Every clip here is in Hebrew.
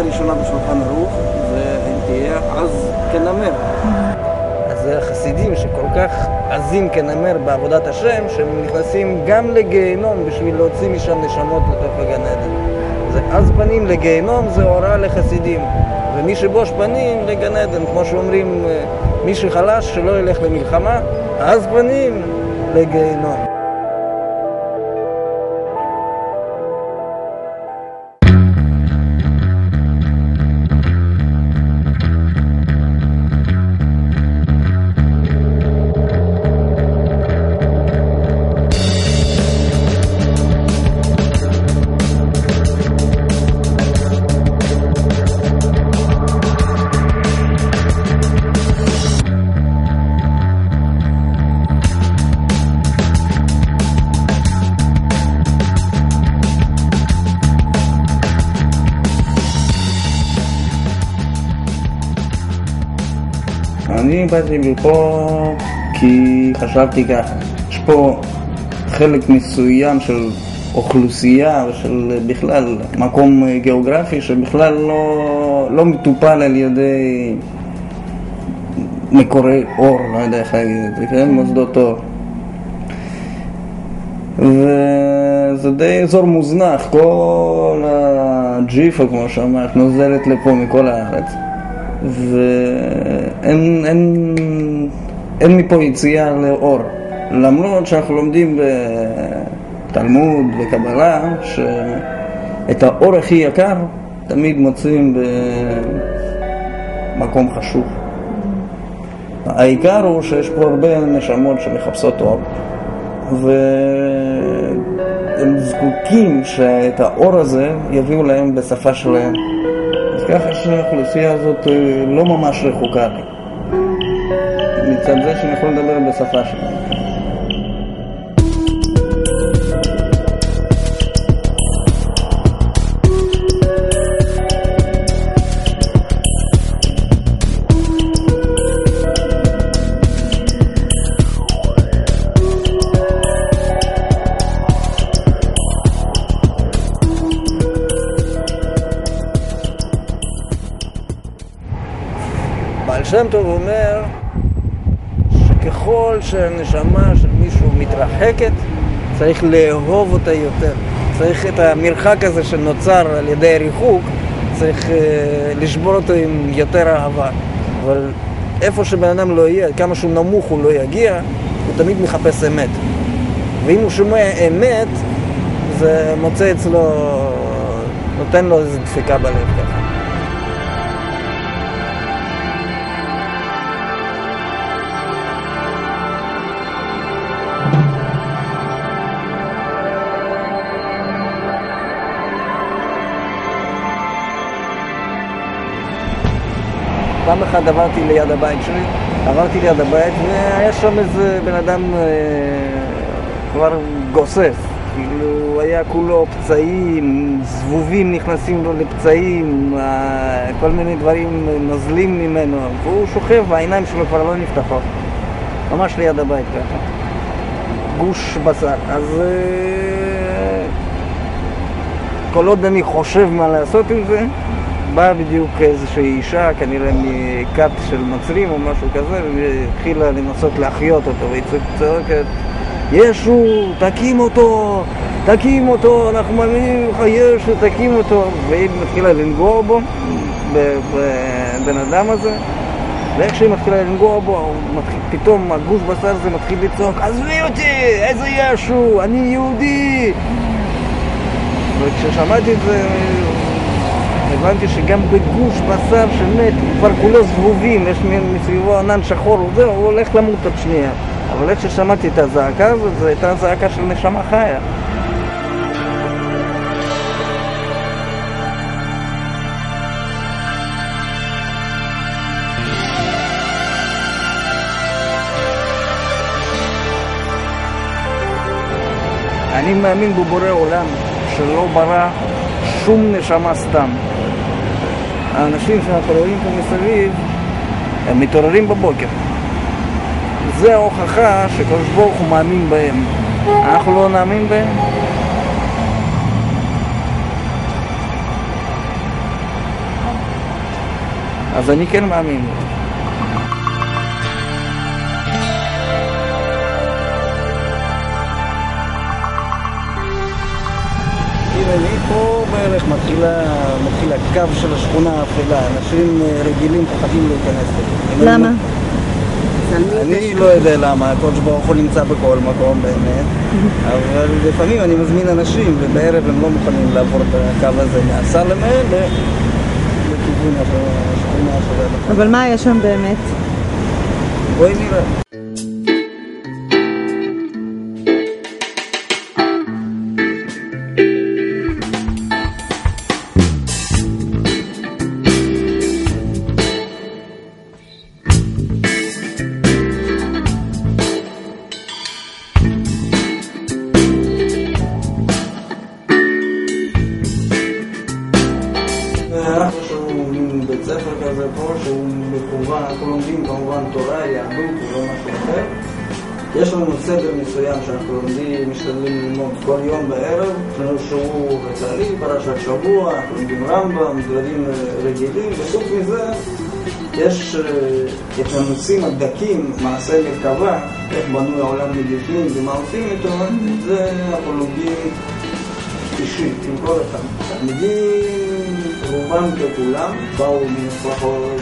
הראשונה בשולחן ערוך, ואם תהיה עז כנמר. אז זה החסידים שכל כך עזים כנמר בעבודת השם, שהם נכנסים גם לגיהנום בשביל להוציא משם נשמות לתוך הגן עדן. זה עז פנים לגיהנום, זה הוראה לחסידים. ומי שבוש פנים לגן עדן, כמו שאומרים, מי שחלש שלא ילך למלחמה, עז פנים לגיהנום. אני באתי לפה כי חשבתי ככה, יש פה חלק מסוים של אוכלוסייה ושל בכלל מקום גיאוגרפי שבכלל לא מטופל על ידי מקורי אור, לא יודע איך להגיד את זה, כן? מוסדות אור. וזה די אזור מוזנח, כל הג'יפה כמו שאמרת נוזלת לפה מכל הארץ. ואין מפה יציאה לאור, למרות שאנחנו לומדים בתלמוד וקבלה שאת האור הכי יקר תמיד מוצאים במקום חשוך. העיקר הוא שיש פה הרבה נשמות שמחפשות אור, והם זקוקים שאת האור הזה יביאו להם בשפה שלהם. אז ככה שהאוכלוסייה הזאת לא ממש רחוקה לי. מצד זה שאני יכול לדבר בשפה שלהם. בעל שם טוב אומר שככל שהנשמה של מישהו מתרחקת, צריך לאהוב אותה יותר. צריך את המרחק הזה שנוצר על ידי הריחוק, צריך לשבור אותו עם יותר אהבה. אבל איפה שבן אדם לא יהיה, כמה שהוא נמוך הוא לא יגיע, הוא תמיד מחפש אמת. ואם הוא שומע אמת, זה מוצא אצלו, נותן לו איזו דפיקה בלב ככה. פעם אחד עברתי ליד הבית שלי, והיה שם איזה בן אדם כבר גוסס, כאילו היה כולו פצעים, זבובים נכנסים לו לפצעים, כל מיני דברים נוזלים ממנו, והוא שוכב והעיניים שלו כבר לא נפתחות, ממש ליד הבית ככה, גוש בשר. אז כל עוד אני חושב מה לעשות עם זה, באה בדיוק איזושהי אישה, כנראה מכת של מצרים או משהו כזה, והתחילה לנסות להחיות אותו, והיא צועקת, ישו, תקים אותו, אנחנו מאמינים לך, ישו, תקים אותו. והיא מתחילה לנגוע בו, בבן אדם הזה, ואיך שהיא מתחילה לנגוע בו, פתאום הגוש בשר הזה מתחיל לצעוק, עזבי אותי, איזה ישו, אני יהודי. וכששמעתי את זה, הבנתי שגם בגוש בשר שמת, כבר כולו זבובים, יש מסביבו ענן שחור, וזהו, הוא הולך למות עוד שנייה. אבל איך ששמעתי את הזעקה הזאת, זו הייתה זעקה של נשמה חיה. אני מאמין בבורא עולם שלא ברא שום נשמה סתם. האנשים שאנחנו רואים פה מסביב, הם מתעוררים בבוקר. זה ההוכחה שקדוש ברוך הוא מאמין בהם. אנחנו לא נאמין בהם. אז אני כן מאמין. הנה, פה בערך מתחיל הקו של השכונה האפלה. אנשים רגילים פוחדים להיכנס. למה? אני לא יודע למה, הקודש ברוך הוא נמצא בכל מקום באמת, אבל לפעמים אני מזמין אנשים ובערב הם לא מוכנים לעבור את הקו הזה מהסלמה לכיוון השכונה של... אבל מה יש שם באמת? בואי נראה. בית ספר כזה פה שהוא מקוון, אנחנו לומדים כמובן תורה, יהדות ולא משהו אחר. יש לנו סדר מסוים שאנחנו לומדים, משתדלים ללמוד כל יום בערב. יש לנו שיעור כללי, פרשת שבוע, אנחנו לומדים רמב"ם, דברים רגילים, וחוץ מזה יש את הנושאים הדקים, מעשה מרכבה, איך בנוי העולם מבפנים ומה עושים איתו, זה אנחנו לומדים אישית עם כל אחד. תלמידים רובם ככולם באו ממשפחות,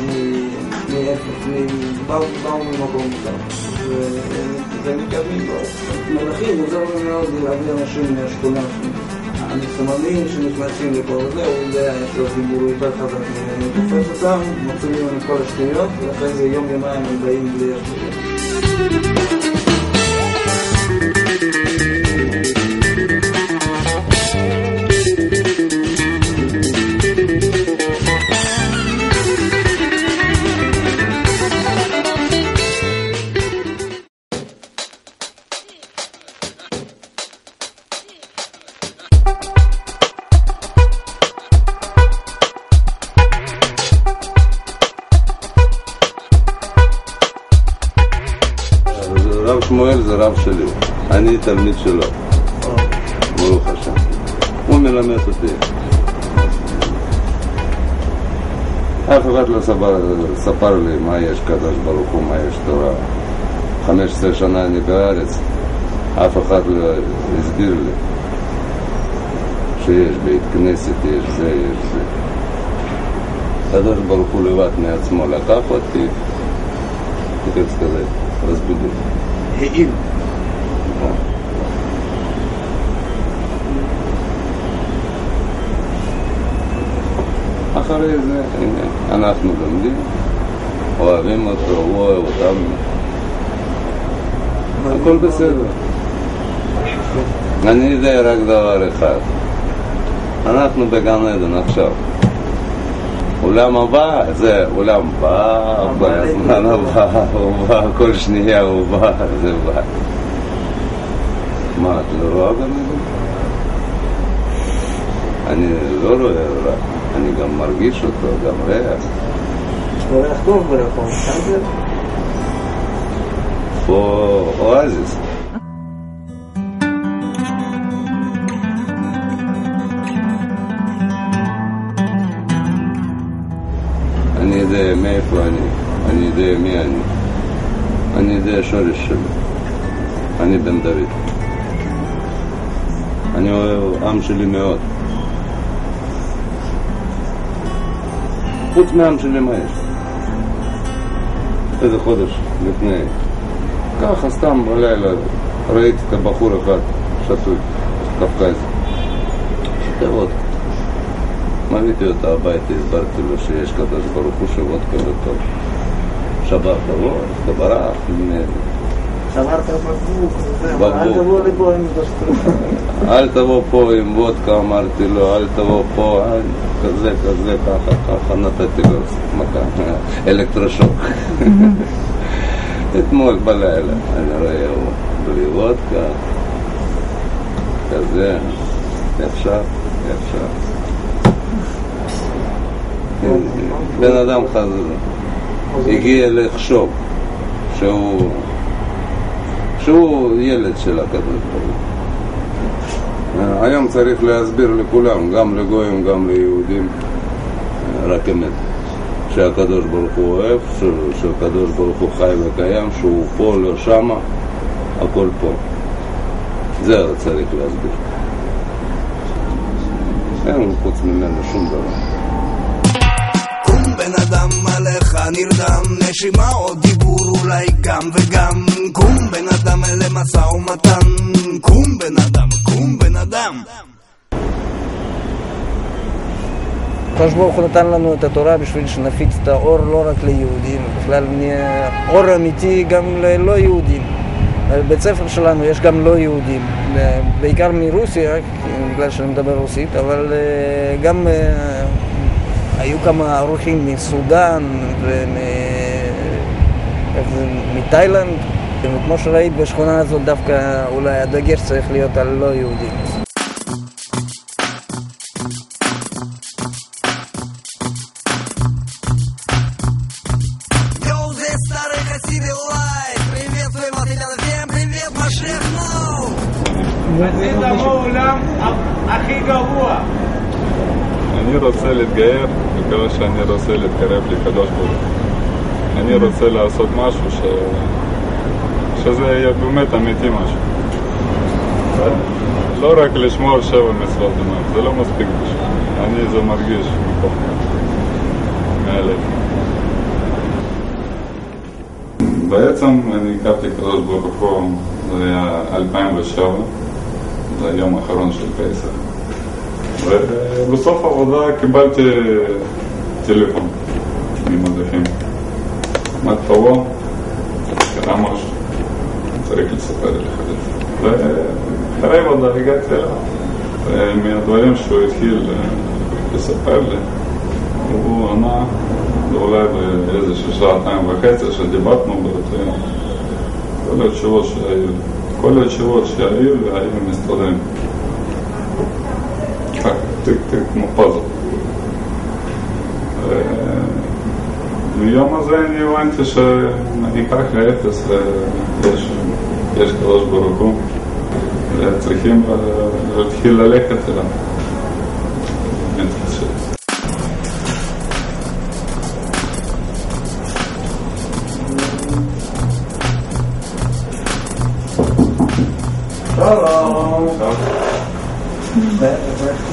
באו ממקום מסוים. וזה מתקדמים בו. מלאכים עוזר לנו מאוד להביא אנשים מהשכונה. המסמלים שנכנסים לכל זה, יש לו דיבור יותר חזק ממנו. תופס אותם, מוצאים את כל השטויות, ואחרי זה יום יומיים הם באים בלי השטויות. רב שמואל זה רב שלי, אני תלמיד שלו, ברוך השם. הוא מלמד אותי. אף אחד לא ספר לי מה יש קדוש ברוך הוא, מה יש תורה. 15 שנה אני בארץ, אף אחד לא הסביר לי שיש בית כנסת, יש זה, יש זה. קדוש ברוך הוא לבד מעצמו לקח אותי, как сказать, разбудил. העיר. אחרי זה, אנחנו לומדים, אוהבים אותו, הוא אוהב אותם. הכל בסדר. אני יודע רק דבר אחד. אנחנו בגן עדן עכשיו. עולם הבא, זה עולם בא, בזמן הבא, הוא בא, כל שנייה הוא בא, זה בא. מה, את לא רואה גם את זה? אני לא רואה רע, אני גם מרגיש אותו, גם ריח. יש פה ריח טוב ברחוב, שם זה? פה אואזיס. אני יודע מאיפה אני יודע מי אני יודע שורש שלי, אני בן דוד. אני אוהב עם שלי מאוד. חוץ מהעם שלי מה יש? איזה חודש לפני, ככה סתם בלילה ראיתי את הבחור אחד שתוי, קפקאי, שותה וודקה. מביתי אותה הביתה, הסברתי לו שיש קדוש ברוך הוא שוודקה זה טוב. שבר תבוא, תברח, שברת בקבוק, אל תבוא לפה עם דשטות. אל תבוא פה עם וודקה, אמרתי לו, אל תבוא פה, כזה, ככה, נתתי לו מכה, אלקטרושוק. אתמול בלילה, אני רואה בלי וודקה, כזה, אפשר. בן אדם חזר, הגיע לחשוב שהוא ילד של הקדוש ברוך הוא. היום צריך להסביר לכולם, גם לגויים, גם ליהודים, רק אמת, שהקדוש ברוך הוא אוהב, שהקדוש ברוך הוא חי וקיים, שהוא פה, לא שמה, הכל פה. זה צריך להסביר. אין חוץ ממנו שום דבר. קום בן אדם עליך נרדם, נשימה או דיבור אולי גם וגם. קום בן אדם אלה משא ומתן, קום בן אדם, קום בן אדם. הקדוש ברוך הוא נתן לנו את התורה בשביל שנפיץ את האור לא רק ליהודים, בכלל נהיה אור אמיתי גם ללא יהודים. בבית ספר שלנו יש גם לא יהודים, בעיקר מרוסיה, בגלל שאני מדבר רוסית, אבל גם היו כמה אורחים מסודאן ומתאילנד, וכמו שראית בשכונה הזאת דווקא אולי הדגש צריך להיות על לא יהודים. עשית בעולם הכי גבוה. אני רוצה להתגייר בגלל שאני רוצה להתקרב לקדוש ברוך הוא. אני רוצה לעשות משהו שזה יהיה באמת אמיתי משהו. לא רק לשמור 7 מצוות, זה לא מספיק בשביל. אני זה מרגיש מפה. מהלב. בעצם אני הכרתי קדוש ברוך הוא, זה היה 2007. זה היום האחרון של פסח. ובסוף העבודה קיבלתי טלפון ממדריכים. מה תבוא? קרה משהו. צריך לספר לך את זה. ואחרי עבודה הגעתי אליו. ומהדברים שהוא התחיל לספר לי, הוא ענה, אולי באיזושהי שעתיים וחצי שדיברנו באותו יום. כל התשובות שהיו והיו מסתדרים. ככה, תיק כמו פאזל. מיום הזה אני הבנתי שאני אקח לאפס ויש קדוש ברוך הוא וצריכים להתחיל ללכת אליו. שלום.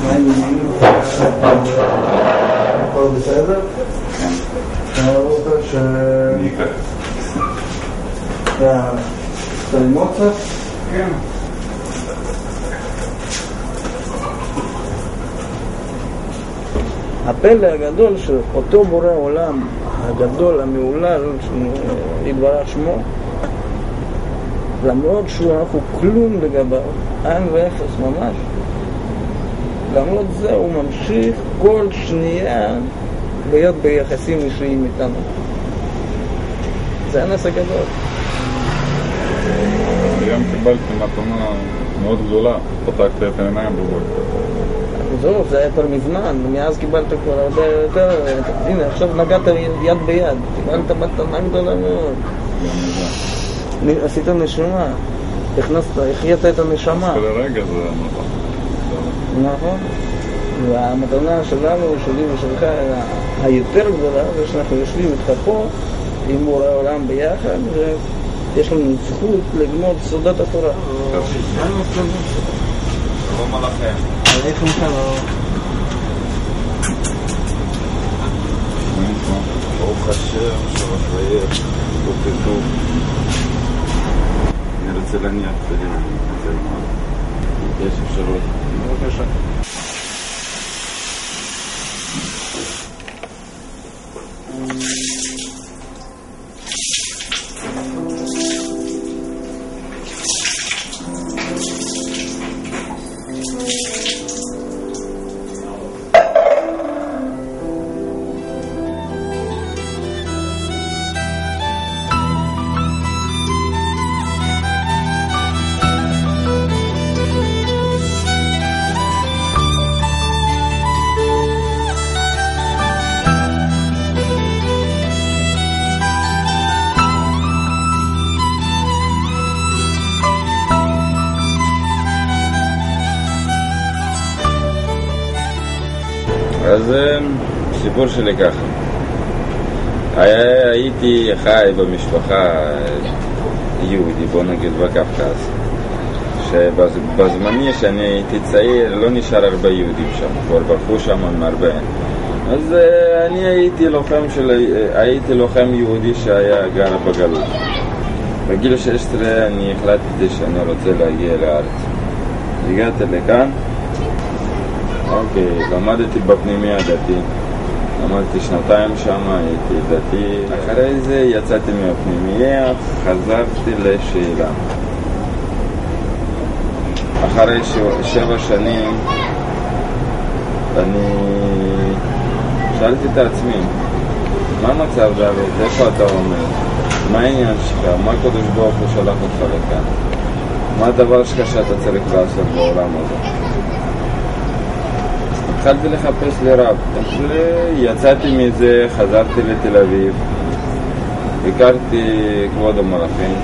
מה העניינים? הכל בסדר? אמרת ש... ניקה. אתה ללמוד קצת? כן. הפלא הגדול של אותו בורא עולם הגדול, המעולל, יתברך שמו, למרות שאנחנו כלום לגביו, אין ואפס ממש, למרות זה הוא ממשיך כל שנייה להיות ביחסים אישיים איתנו. זה הנס הגדול. היום קיבלתי מתנה מאוד גדולה, פתחתי את העיניים בבוקר. זהו, זה היה כבר מזמן, מאז קיבלת כבר הרבה יותר, הנה עכשיו נגעת יד ביד, קיבלת מתנה גדולה מאוד. עשית נשמה, החיית את הנשמה. כל הרגע זה נכון. נכון. והמתנה שלנו, שלי ושלך, היותר גדולה, זה שאנחנו יושבים איתך פה, עם בורא העולם ביחד, ויש לנו זכות לגמור סודות התורה. שלום עליכם. עליכם שלום. ברוך השם, שלום חייך, בוקר טוב. אני רוצה להניח תפילין, יש אפשרות. בבקשה. אז סיפור שלי ככה. הייתי חי במשפחה יהודי, בוא נגיד בקווקז, שבזמני שאני הייתי צעיר לא נשאר הרבה יהודים שם, כבר ברחו שם הרבה. אז אני הייתי לוחם יהודי שהיה גר בגלות. בגיל 16 אני החלטתי שאני רוצה להגיע לארץ. הגעתי לכאן, למדתי בפנימיה דתי. למדתי שנתיים שם, הייתי דתי. אחרי זה יצאתי מהפנימיה, חזרתי לשאלה. אחרי 7 שנים אני שאלתי את עצמי, מה המצב דוד? איפה אתה עומד? מה העניין שלך? מה הקדוש ברוך הוא שלח אותך לכאן? מה הדבר שאתה צריך לעשות בעולם הזה? התחלתי לחפש לרב, יצאתי מזה, חזרתי לתל אביב, הכרתי כבוד המלאכים,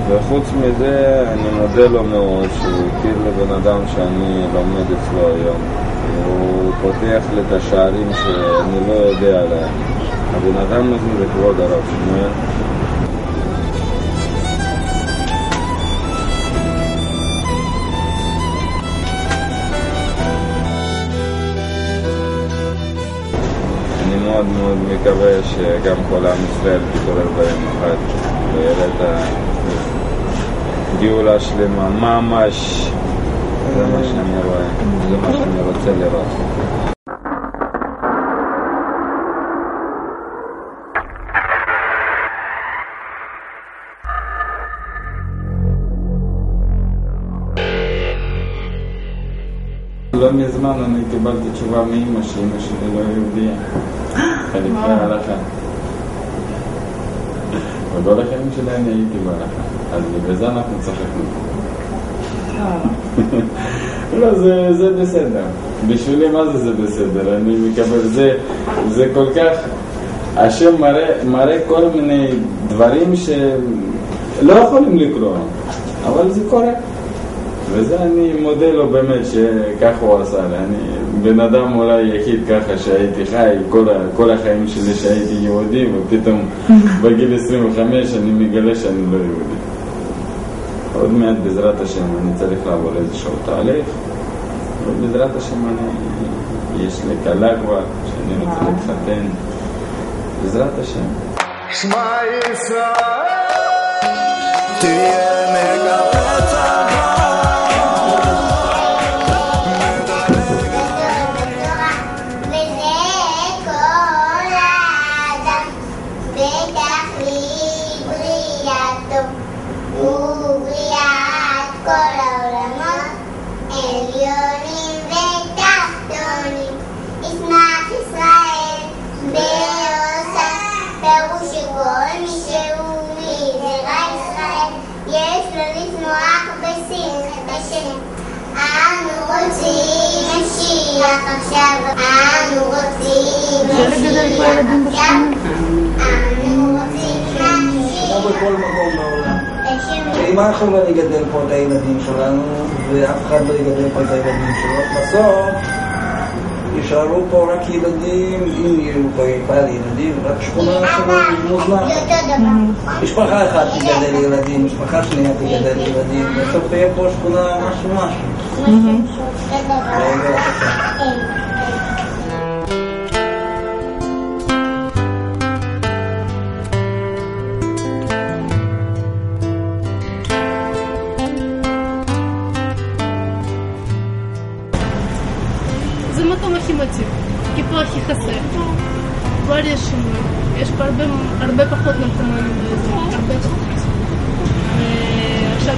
וחוץ מזה אני מודה לו מאוד שהוא הכיר לבן אדם שאני לומד אצלו היום. הוא פותח לי את השערים שאני לא יודע עליהם. הבן אדם הזה זה כבוד הרב שמואל. אני מאוד מאוד מקווה שגם כל עם ישראל תתעורר ביום אחד ויראה את הגאולה שלמה ממש. זה מה שאני רואה, זה מה שאני רוצה לראות. לא מזמן אני קיבלתי תשובה מאמא שאמא שלי לא יהודיה. חליפה הלכה. ובכל החיים שלי אני הייתי בהלכה. אז בזה אנחנו צחקנו. לא, זה בסדר. בשבילי מה זה בסדר? אני מקבל, זה כל כך, השם מראה כל מיני דברים שלא יכולים לקרוא, אבל זה קורה. וזה אני מודה לו באמת שכך הוא עשה לי. אני בן אדם אולי יחיד ככה שהייתי חי כל החיים שלי שהייתי יהודי, ופתאום בגיל 25 אני מגלה שאני לא יהודי. עוד מעט בעזרת השם אני צריך לעבור איזשהו תהליך, ובעזרת השם יש לי קלה כבר שאני רוצה להתחתן, בעזרת השם. שמע ישראל תהיה מקבץ עכשיו אנו רוצים משיח, אנו רוצים משיח. כמו בכל מקום בעולם. אם אנחנו לא נגדל פה את הילדים שלנו, ואף אחד לא יגדל פה את הילדים שלו, בסוף יישארו פה רק ילדים, אם יהיו פה פעל ילדים, רק שכונה שמוזנח. משפחה אחת תגדל ילדים, משפחה שנייה תגדל ילדים, בסוף תהיה פה שכונה משהו. זה מקום הכי מתאים, כי פה הכי חסר. כבר יש שינוי, יש פה הרבה פחות נרקומנים באזור, הרבה פחות. עכשיו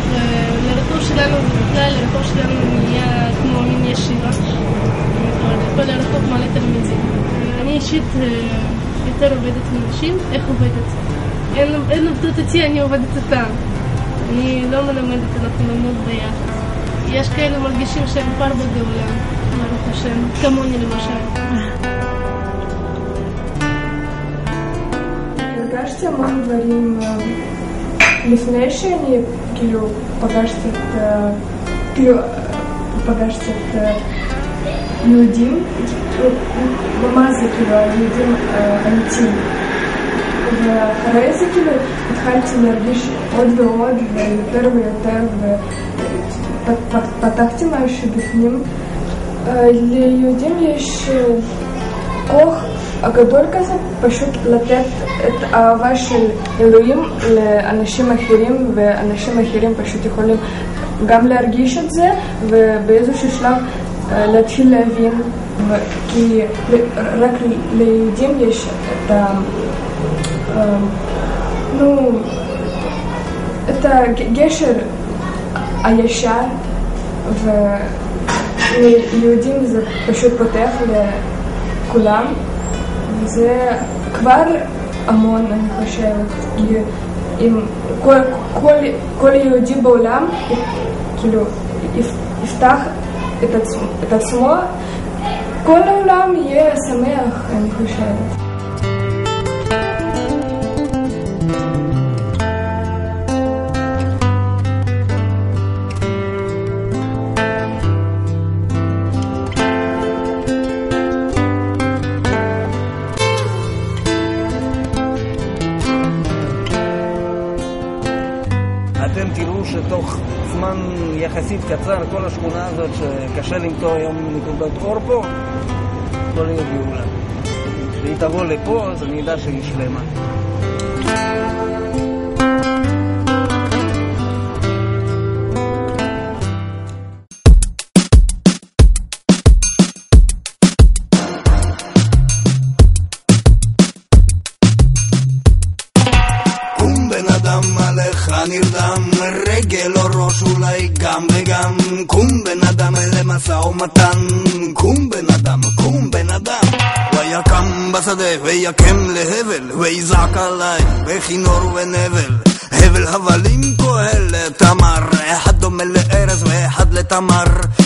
לרחוב שלנו, בכלל לרחוב שלנו נהיה כמו מין ישיבה. כל הרחוב מלא תלמידים. אני אישית יותר עובדת עם נשים, איך עובדת? אין עובדות איתי, אני עובדת איתם. אני לא מלמדת, אנחנו לומדות ביחד. יש כאלה מרגישים שהם כבר בגאולה, ברוך השם, כמוני למשל. הרגשתי המון דברים לפני שאני פגשתי את יהודים, ומה זה יהודים אמיתיים. ואחרי זה כאילו התחלתי להרגיש עוד ועוד ויותר ויותר, ופתחתי משהו בפנים. ליהודים יש כוח הגדול כזה פשוט לתת את האהבה של אלוהים לאנשים אחרים, ואנשים אחרים פשוט יכולים גם להרגיש את זה ובאיזשהו שלב להתחיל להבין, כי רק ליהודים יש את הגשר הישר, וליהודים זה פשוט פותח לכולם, וזה כבר המון, אני חושבת, כי אם כל יהודי בעולם כאילו יפתח את עצמו, כל העולם יהיה שמח, אני חושבת. אתם תראו שתוך זמן יחסית קצר כל השכונה הזאת שקשה למצוא היום נקודת אור פה, לא להיות גאולה. והיא תבוא לפה, אז אני יודע שהיא שלמה. נרדם, רגל או ראש אולי גם וגם. קום בן אדם למשא ומתן, קום בן אדם, קום בן אדם. ויקם בשדה ויקם להבל, ויזעק עליי בכינור ונבל. הבל הבלים קהלת אמר, אחד דומה לארז ואחד לתמר.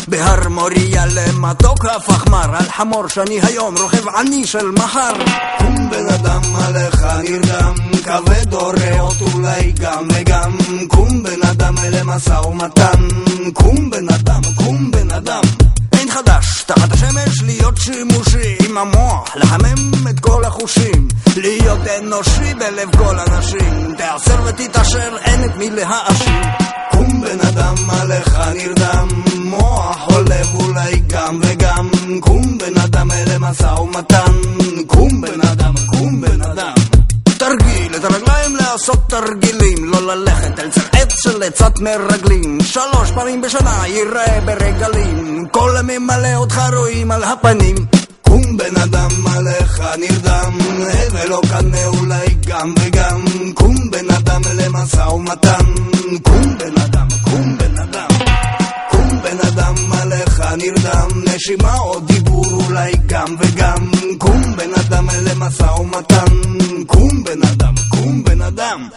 בהר מוריה למתוק הפחמר, על חמור שאני היום רוכב עני של מחר. קום בן אדם עליך נרדם, כבד או ריאות אולי גם וגם. קום בן אדם למשא ומתן, קום בן אדם, קום בן אדם. אין חדש תחת השמש להיות שימושי עם המוח, לחמם את כל החושים, להיות אנושי בלב כל אנשים. תעשר ותתעשר, אין את מי להאשים. קום בן אדם עליך נרדם, מוח או לב אולי גם וגם. קום בן אדם למשא ומתן, קום בן אדם, קום בן אדם. תרגיל את הרגליים לעשות תרגילים, לא ללכת אל צר עץ של עצת מרגלים. 3 פעמים בשנה ייראה ברגלים, כל הממלא אותך רואים על הפנים. קום בן אדם עליך נרדם, הבל או קנה אולי גם וגם. קום בן אדם למשא ומתן, קום בן אדם, קום בן אדם. קום בן אדם עליך נרדם, נשימה או דיבור אולי גם וגם. קום בן אדם למשא ומתן, קום בן אדם, קום בן אדם.